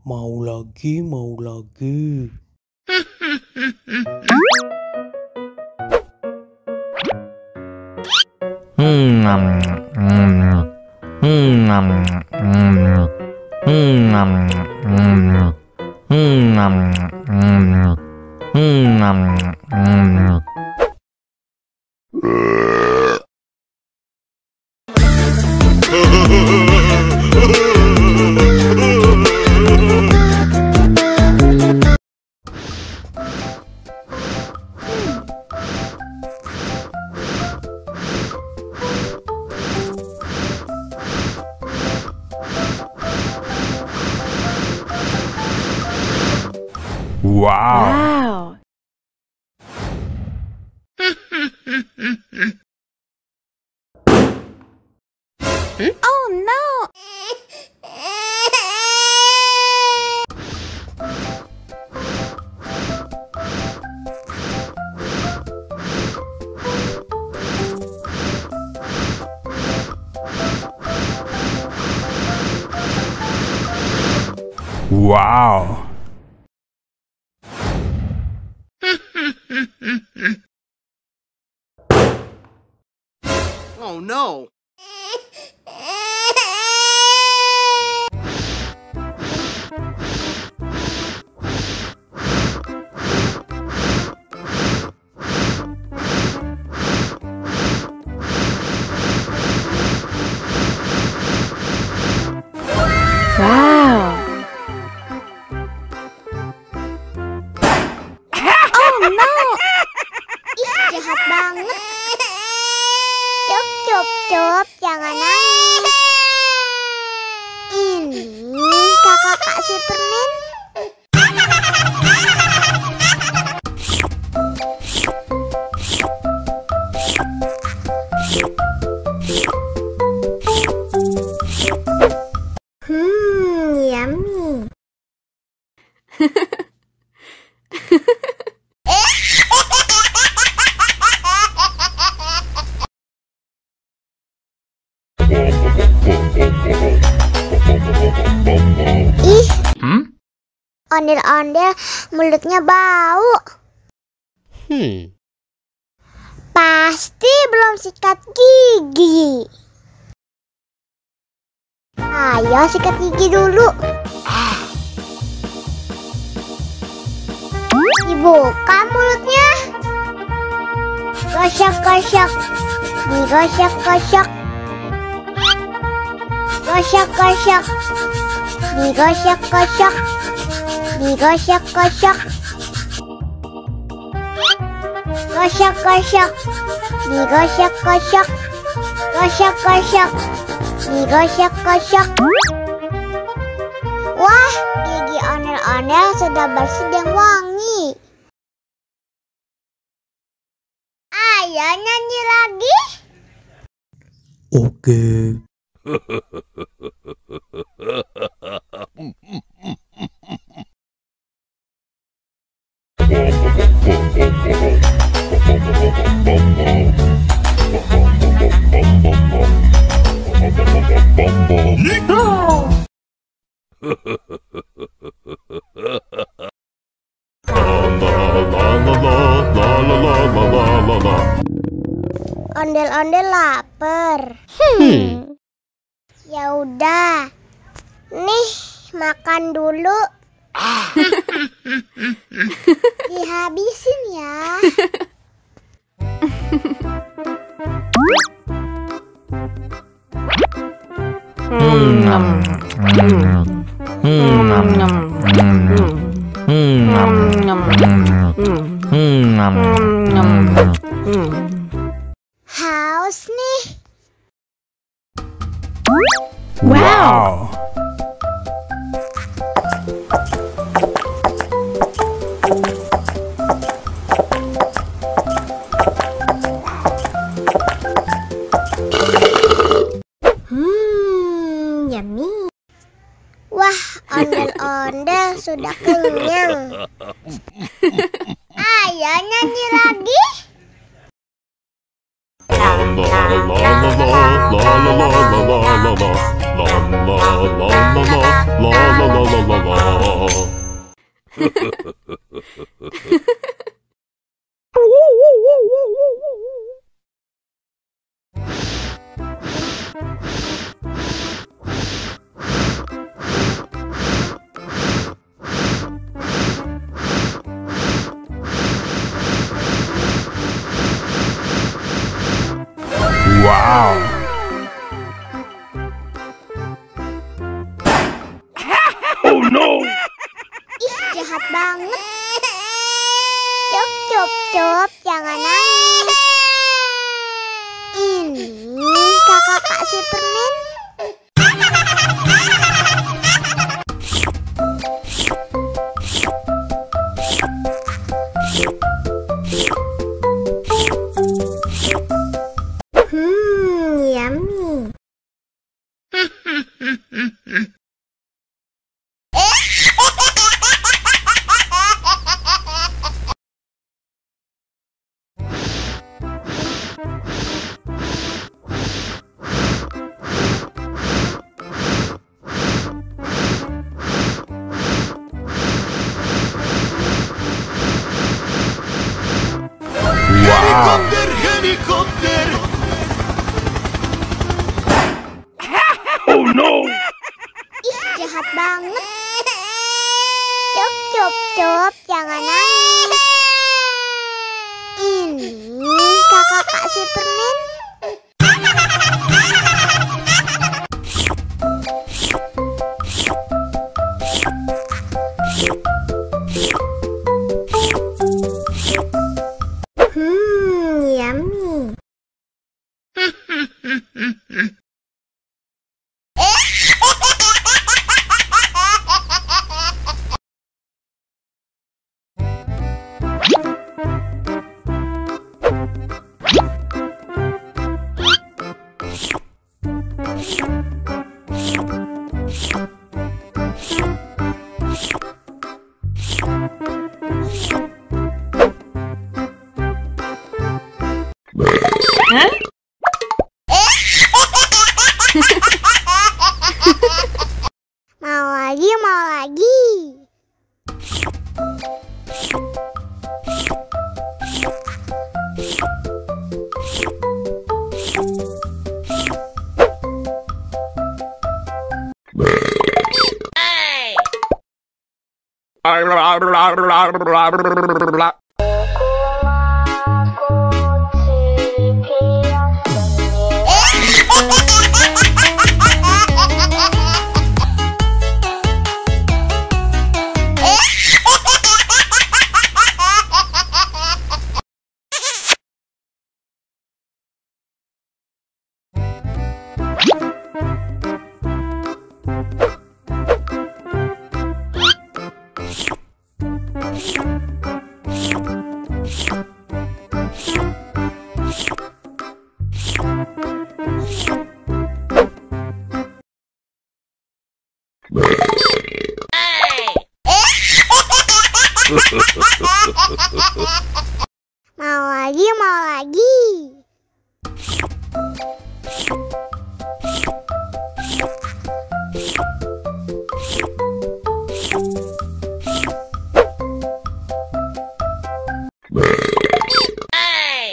Mau lagi, mau lagi. Wow. Oh no! Wow. Oh no! Wow! Oh no! Ih, jahat banget. Cup, jangan nangis. Ini kakak Kak Superman. Yummy. Ih, ondel-ondel mulutnya bau. Pasti belum sikat gigi. Ayo sikat gigi dulu. Dibuka mulutnya. Gosok-gosok. Digosok-gosok. Gosok-gosok. Digosok-gosok. Digosok-gosok. Gosok-gosok. Digosok-gosok. Gosok-gosok. Digosok-gosok. Wah, gigi ondel-ondel sudah bersih dan wangi. Ayo nyanyi lagi. Oke. Ondel-ondel lapar. Ya udah. Nih, makan dulu. Dihabisin ya. Haus nih. Wow. Yummy. Wah, Ondel-ondel sudah kenyang. Ayo nyanyi lagi. Wow. Oh no! Ih, jahat banget. Cop, jangan nangis. Ini kakak kasih permen. Yummy. Wow. Helikopter! Oh no! Ih, jahat banget. Cop, jangan nangis. Ini kakak kasih permen. Yummy. Mau lagi. Mau lagi. Hey.